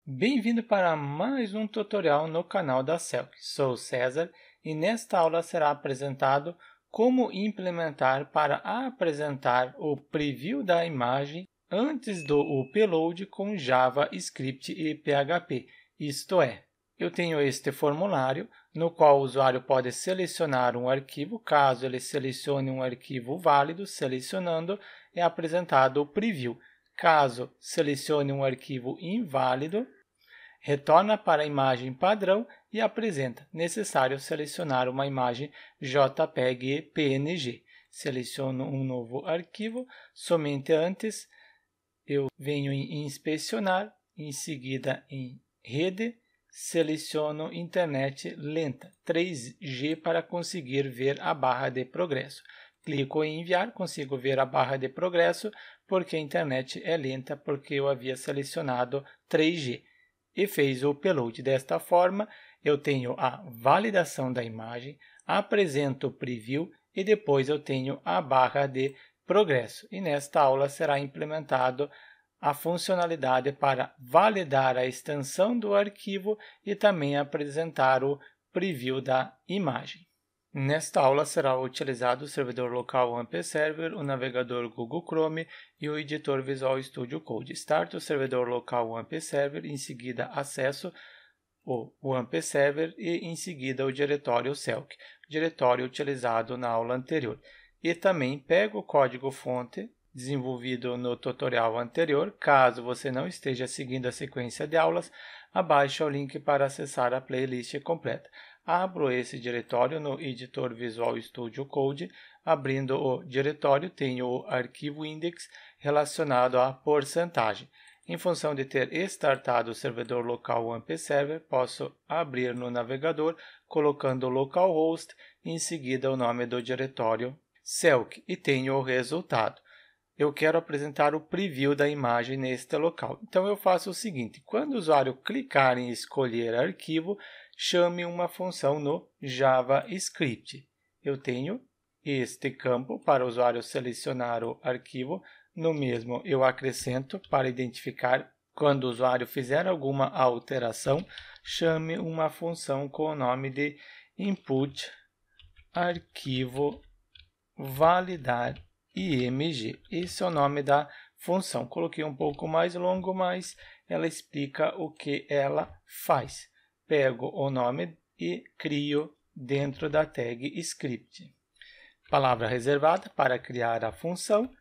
Bem-vindo para mais um tutorial no canal da Selk. Sou César e nesta aula será apresentado como implementar para apresentar o preview da imagem antes do upload com JavaScript e PHP, isto é, eu tenho este formulário no qual o usuário pode selecionar um arquivo. Caso ele selecione um arquivo válido, selecionando, é apresentado o preview. Caso selecione um arquivo inválido, retorna para a imagem padrão e apresenta. Necessário selecionar uma imagem JPEG e PNG. Seleciono um novo arquivo. Somente antes eu venho em inspecionar, em seguida em rede, seleciono internet lenta, 3G, para conseguir ver a barra de progresso. Clico em enviar, consigo ver a barra de progresso porque a internet é lenta, porque eu havia selecionado 3G. E fez o upload. Desta forma, eu tenho a validação da imagem, apresento o preview e depois eu tenho a barra de progresso. E nesta aula será implementado a funcionalidade para validar a extensão do arquivo e também apresentar o preview da imagem. Nesta aula será utilizado o servidor local AMP Server, o navegador Google Chrome e o editor Visual Studio Code. Start o servidor local AMP Server, em seguida acesso o AMP Server e em seguida o diretório Selk, diretório utilizado na aula anterior. E também pego o código-fonte desenvolvido no tutorial anterior. Caso você não esteja seguindo a sequência de aulas, abaixo o link para acessar a playlist completa. Abro esse diretório no editor Visual Studio Code. Abrindo o diretório, tenho o arquivo index relacionado à porcentagem. Em função de ter startado o servidor local AMP Server, posso abrir no navegador colocando localhost e em seguida o nome do diretório Selk e tenho o resultado. Eu quero apresentar o preview da imagem neste local. Então eu faço o seguinte: quando o usuário clicar em escolher arquivo, chame uma função no JavaScript. Eu tenho este campo para o usuário selecionar o arquivo. No mesmo, eu acrescento para identificar quando o usuário fizer alguma alteração, chame uma função com o nome de input arquivo validar img. Esse é o nome da função. Coloquei um pouco mais longo, mas ela explica o que ela faz. Pego o nome e crio dentro da tag script. Palavra reservada para criar a função.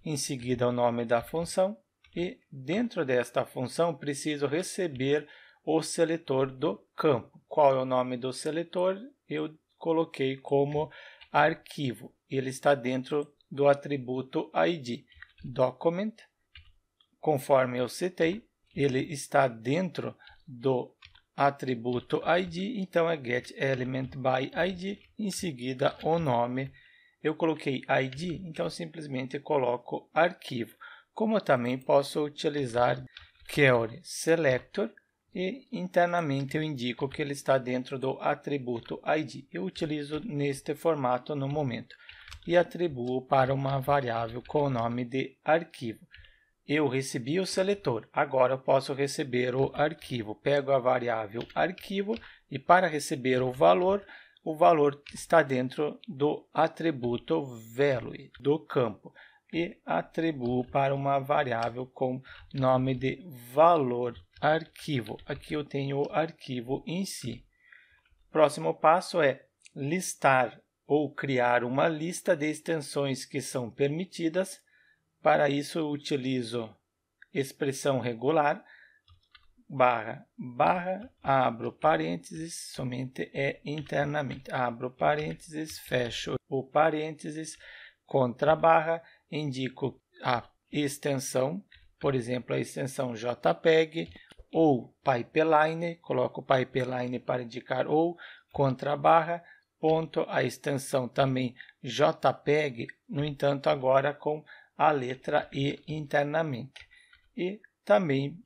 Em seguida, o nome da função. E dentro desta função, preciso receber o seletor do campo. Qual é o nome do seletor? Eu coloquei como arquivo. Ele está dentro do atributo ID. Document, conforme eu citei, ele está dentro do atributo ID, então é getElementById, em seguida o nome. Eu coloquei ID, então simplesmente coloco arquivo. Como também posso utilizar query selector e internamente eu indico que ele está dentro do atributo ID. Eu utilizo neste formato no momento e atribuo para uma variável com o nome de arquivo. Eu recebi o seletor, agora eu posso receber o arquivo. Pego a variável arquivo e para receber o valor está dentro do atributo value do campo e atribuo para uma variável com nome de valor arquivo. Aqui eu tenho o arquivo em si. Próximo passo é listar ou criar uma lista de extensões que são permitidas. Para isso, eu utilizo expressão regular, barra, abro parênteses, somente é internamente. Abro parênteses, fecho o parênteses, contra barra, indico a extensão, por exemplo, a extensão JPEG ou pipeline, coloco pipeline para indicar ou, contra barra, ponto, a extensão também JPEG, no entanto, agora com a letra E internamente. E também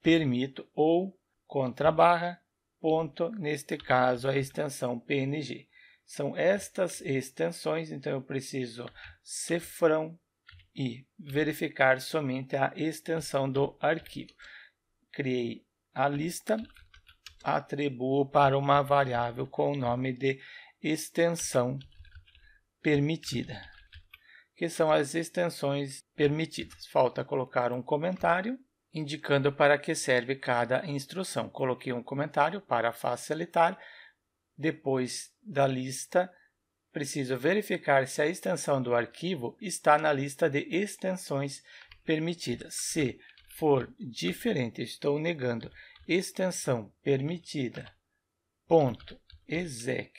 permito ou contra barra, ponto, neste caso a extensão PNG. São estas extensões, então eu preciso cifrão e verificar somente a extensão do arquivo. criei a lista, atribuo para uma variável com o nome de extensão permitida, que são as extensões permitidas. Falta colocar um comentário indicando para que serve cada instrução. Coloquei um comentário para facilitar. Depois da lista, preciso verificar se a extensão do arquivo está na lista de extensões permitidas. Se for diferente, estou negando extensão permitida .exec,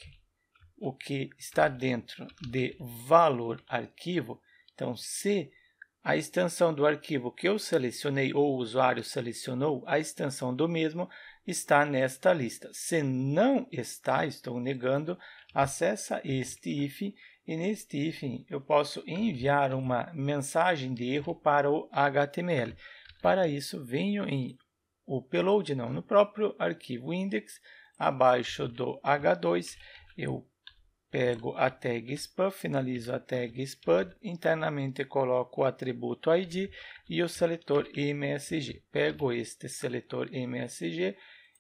o que está dentro de valor arquivo. Então, se a extensão do arquivo que eu selecionei ou o usuário selecionou, a extensão do mesmo está nesta lista. Se não está, estou negando, acessa este if e neste if eu posso enviar uma mensagem de erro para o HTML. Para isso, venho em upload, no próprio arquivo index, abaixo do H2, eu pego a tag span, finalizo a tag span, internamente coloco o atributo ID e o seletor MSG. Pego este seletor MSG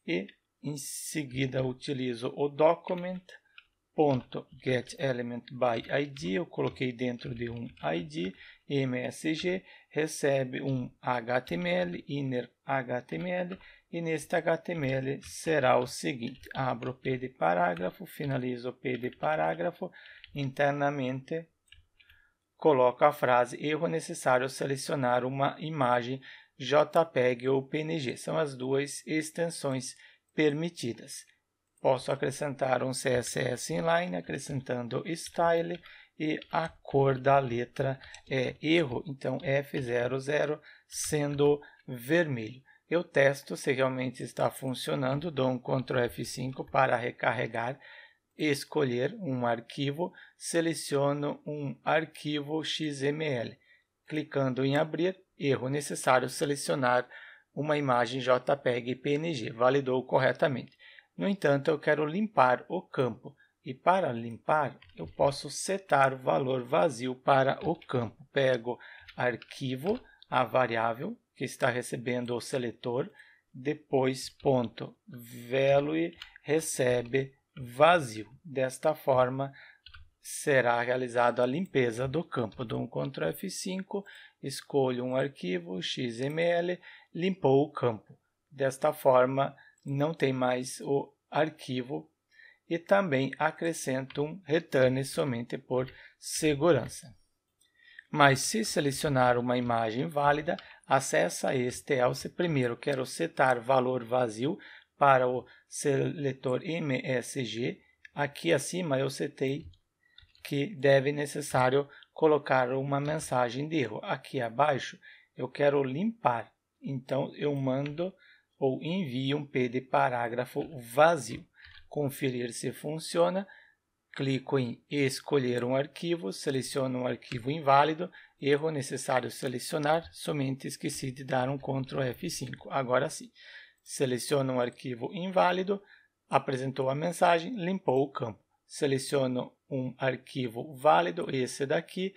e em seguida utilizo o document.getElementById, eu coloquei dentro de um ID, MSG, recebe um HTML, inner HTML, e neste HTML será o seguinte: abro o P de parágrafo, finalizo o P de parágrafo, internamente coloco a frase erro necessário selecionar uma imagem JPEG ou PNG. São as duas extensões permitidas. Posso acrescentar um CSS inline, acrescentando style, e a cor da letra é erro, então F00 sendo vermelho. Eu testo se realmente está funcionando, dou um Ctrl F5 para recarregar, escolher um arquivo, seleciono um arquivo XML. Clicando em abrir, erro necessário selecionar uma imagem JPEG PNG, validou corretamente. No entanto, eu quero limpar o campo. E para limpar, eu posso setar o valor vazio para o campo. Pego arquivo, a variável que está recebendo o seletor, depois .value recebe vazio. Desta forma, será realizada a limpeza do campo. Dou um Ctrl F5, escolho um arquivo XML, limpou o campo. Desta forma, não tem mais o arquivo e também acrescento um return somente por segurança. Mas se selecionar uma imagem válida, acessa este else. Primeiro quero setar valor vazio para o seletor MSG. Aqui acima eu setei que deve necessário colocar uma mensagem de erro. Aqui abaixo eu quero limpar, então eu mando ou envio um P de parágrafo vazio. Conferir se funciona. Clico em escolher um arquivo, seleciono um arquivo inválido, erro necessário selecionar, somente esqueci de dar um Ctrl F5. Agora sim, seleciono um arquivo inválido, apresentou a mensagem, limpou o campo. Seleciono um arquivo válido, esse daqui,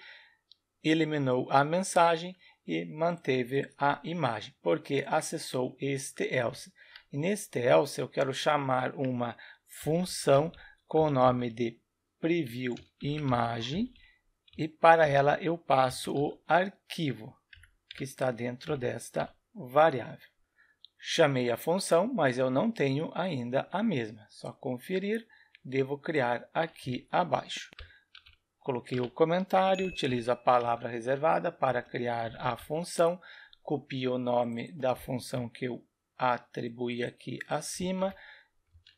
eliminou a mensagem e manteve a imagem, porque acessou este else. E neste else eu quero chamar uma função com o nome de preview imagem e para ela eu passo o arquivo que está dentro desta variável. Chamei a função, mas eu não tenho ainda a mesma. Só conferir, devo criar aqui abaixo. Coloquei o comentário, utilizo a palavra reservada para criar a função, copio o nome da função que eu atribuí aqui acima.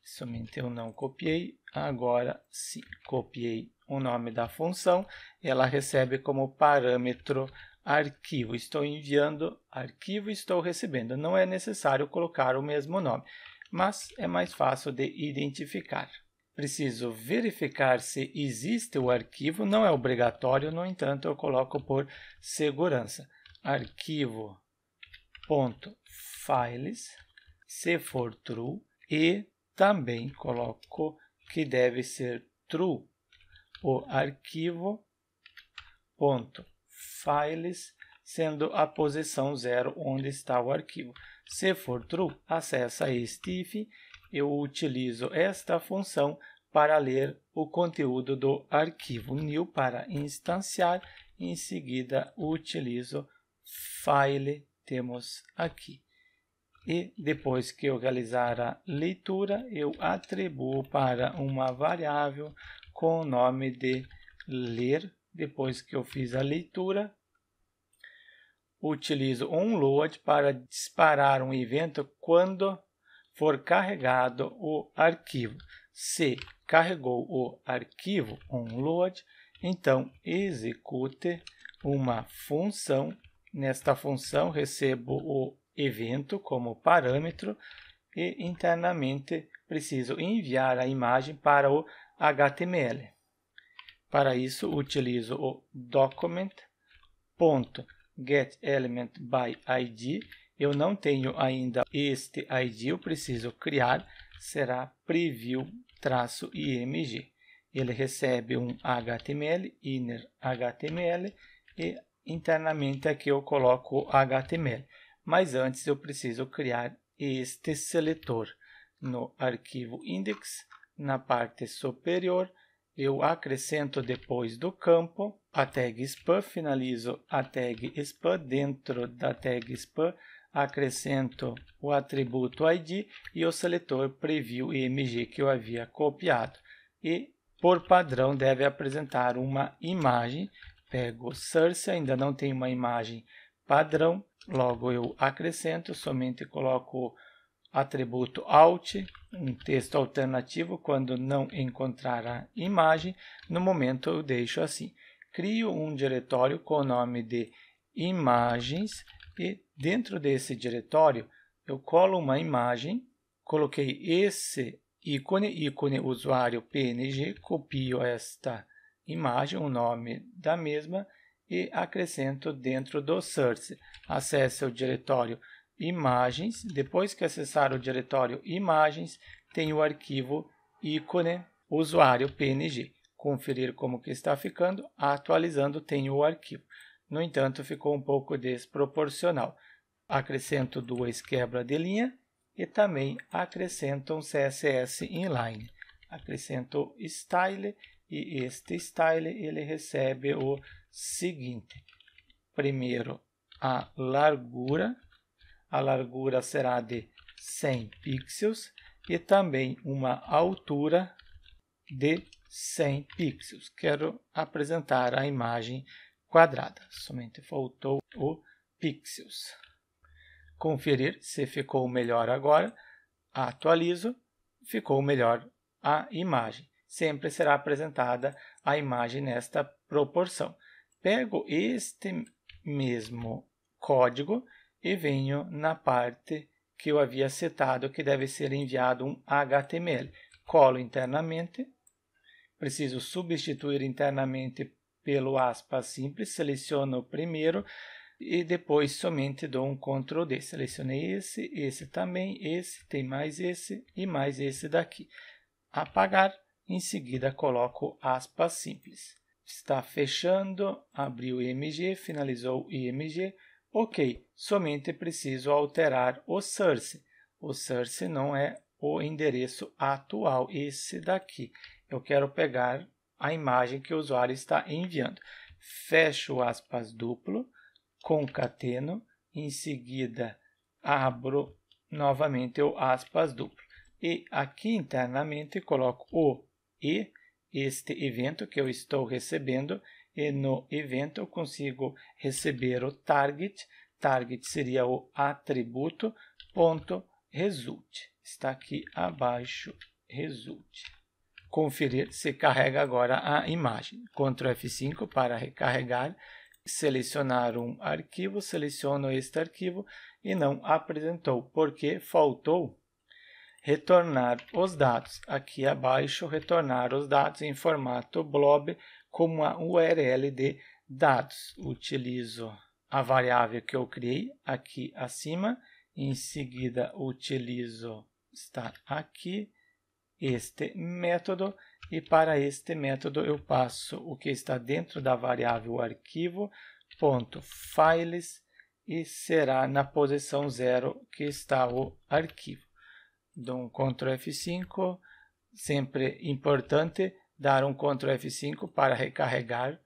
Somente eu não copiei, agora sim, copiei o nome da função, ela recebe como parâmetro arquivo. Estou enviando arquivo, estou recebendo. Não é necessário colocar o mesmo nome, mas é mais fácil de identificar. Preciso verificar se existe o arquivo, não é obrigatório, no entanto, eu coloco por segurança. Arquivo.files, se for true, e também coloco que deve ser true o arquivo.files, sendo a posição 0 onde está o arquivo. Se for true, acessa este if. Eu utilizo esta função para ler o conteúdo do arquivo new para instanciar. Em seguida, utilizo file, temos aqui. E depois que eu realizar a leitura, eu atribuo para uma variável com o nome de ler. Depois que eu fiz a leitura, utilizo onload para disparar um evento quando for carregado o arquivo. Se carregou o arquivo onload, então execute uma função. Nesta função recebo o evento como parâmetro e internamente preciso enviar a imagem para o HTML. Para isso utilizo o document.getElementById. Eu não tenho ainda este ID, eu preciso criar, será preview-img. Ele recebe um HTML, inner HTML, e internamente aqui eu coloco o HTML. Mas antes eu preciso criar este seletor. No arquivo index, na parte superior, eu acrescento depois do campo a tag span, finalizo a tag span. Dentro da tag span, acrescento o atributo ID e o seletor preview-img que eu havia copiado. E, por padrão, deve apresentar uma imagem. Pego o source, ainda não tem uma imagem padrão, logo eu acrescento, somente coloco atributo alt, um texto alternativo quando não encontrar a imagem. No momento eu deixo assim. Crio um diretório com o nome de imagens e dentro desse diretório eu colo uma imagem, coloquei esse ícone usuário PNG, copio esta imagem, o nome da mesma e acrescento dentro do source. Acesse o diretório imagens. Depois que acessar o diretório imagens, tem o arquivo ícone usuário PNG. Conferir como que está ficando, atualizando tem o arquivo. No entanto, ficou um pouco desproporcional. Acrescento duas quebras de linha e também acrescento um CSS inline. Acrescento style e este style ele recebe o seguinte. Primeiro, a largura será de 100 pixels e também uma altura de 100 pixels. Quero apresentar a imagem quadrada, somente faltou o pixels. Conferir se ficou melhor agora, atualizo, ficou melhor a imagem. Sempre será apresentada a imagem nesta proporção. Pego este mesmo código e venho na parte que eu havia setado que deve ser enviado um HTML. Colo internamente, preciso substituir internamente pelo aspas simples, seleciono o primeiro e depois somente dou um Ctrl D. Selecionei esse também, esse, tem mais esse e mais esse daqui. Apagar, em seguida coloco aspas simples. Está fechando, abriu o IMG, finalizou o IMG. Ok, somente preciso alterar o source. O source não é o endereço atual, esse daqui. Eu quero pegar a imagem que o usuário está enviando. Fecho o aspas duplo, concateno, em seguida abro novamente o aspas duplo. E aqui internamente coloco o e, este evento que eu estou recebendo, e no evento eu consigo receber o target. Target seria o atributo ponto result. Está aqui abaixo, result. Conferir se carrega agora a imagem. Ctrl F5 para recarregar. Selecionar um arquivo, seleciono este arquivo e não apresentou, porque faltou retornar os dados. Aqui abaixo, retornar os dados em formato blob como a URL de dados. Utilizo a variável que eu criei aqui acima. Em seguida, utilizo, está aqui, este método. E para este método, eu passo o que está dentro da variável arquivo.files e será na posição 0 que está o arquivo. Dou um Ctrl F5, sempre importante dar um Ctrl F5 para recarregar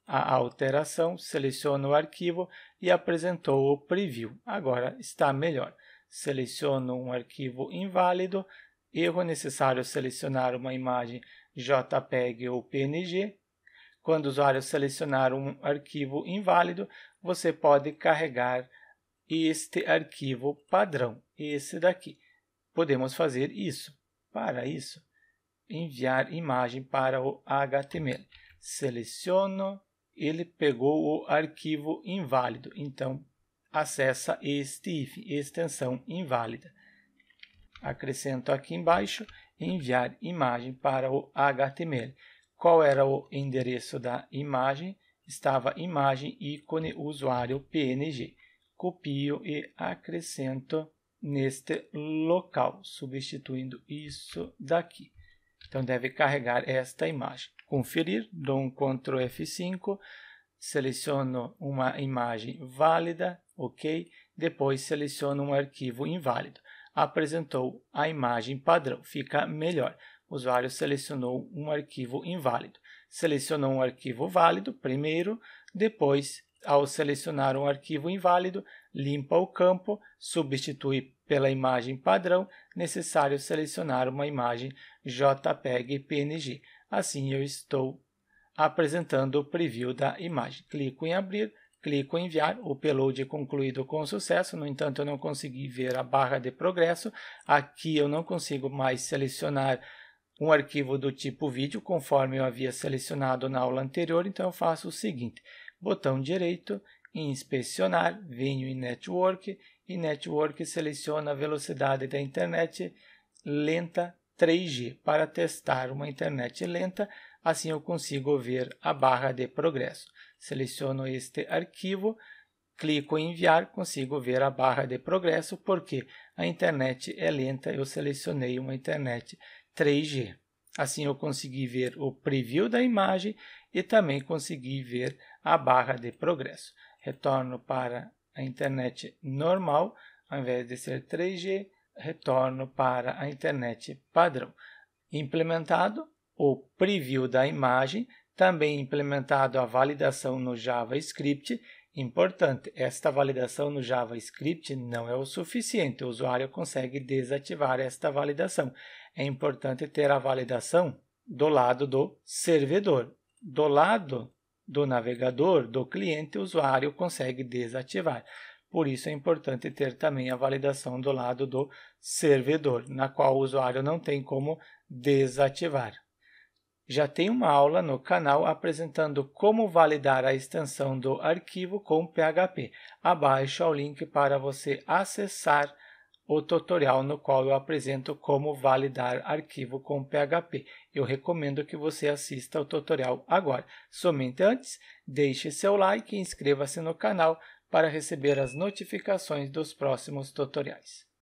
a alteração, seleciono o arquivo e apresentou o preview. Agora está melhor. Seleciono um arquivo inválido, erro necessário selecionar uma imagem JPEG ou PNG. Quando o usuário selecionar um arquivo inválido, você pode carregar este arquivo padrão, esse daqui. Podemos fazer isso. Para isso, enviar imagem para o HTML. Seleciono, ele pegou o arquivo inválido, então acessa este if, extensão inválida. Acrescento aqui embaixo, enviar imagem para o HTML. Qual era o endereço da imagem? Estava imagem ícone usuário PNG. Copio e acrescento neste local, substituindo isso daqui. Então, deve carregar esta imagem. Conferir, dou um Ctrl F5, seleciono uma imagem válida, ok? Depois seleciono um arquivo inválido. Apresentou a imagem padrão, fica melhor. O usuário selecionou um arquivo inválido. Selecionou um arquivo válido primeiro, depois, ao selecionar um arquivo inválido, limpa o campo, substitui pela imagem padrão, necessário selecionar uma imagem JPEG PNG. Assim, eu estou apresentando o preview da imagem. Clico em abrir, clico em enviar, o upload concluído com sucesso, no entanto, eu não consegui ver a barra de progresso. Aqui eu não consigo mais selecionar um arquivo do tipo vídeo, conforme eu havia selecionado na aula anterior, então eu faço o seguinte, botão direito, inspecionar, venho em Network, e Network seleciona a velocidade da internet lenta 3G, para testar uma internet lenta, assim eu consigo ver a barra de progresso. Seleciono este arquivo, clico em enviar, consigo ver a barra de progresso, porque a internet é lenta, eu selecionei uma internet 3G. Assim eu consegui ver o preview da imagem e também consegui ver a barra de progresso. Retorno para a internet normal, ao invés de ser 3G, retorno para a internet padrão. Implementado o preview da imagem, também implementado a validação no JavaScript. Importante, esta validação no JavaScript não é o suficiente, o usuário consegue desativar esta validação. É importante ter a validação do lado do servidor. Do lado do navegador, do cliente, o usuário consegue desativar. Por isso é importante ter também a validação do lado do servidor, na qual o usuário não tem como desativar. Já tem uma aula no canal apresentando como validar a extensão do arquivo com PHP. Abaixo há o link para você acessar o tutorial no qual eu apresento como validar arquivo com PHP. Eu recomendo que você assista ao tutorial agora. Somente antes, deixe seu like e inscreva-se no canal para receber as notificações dos próximos tutoriais.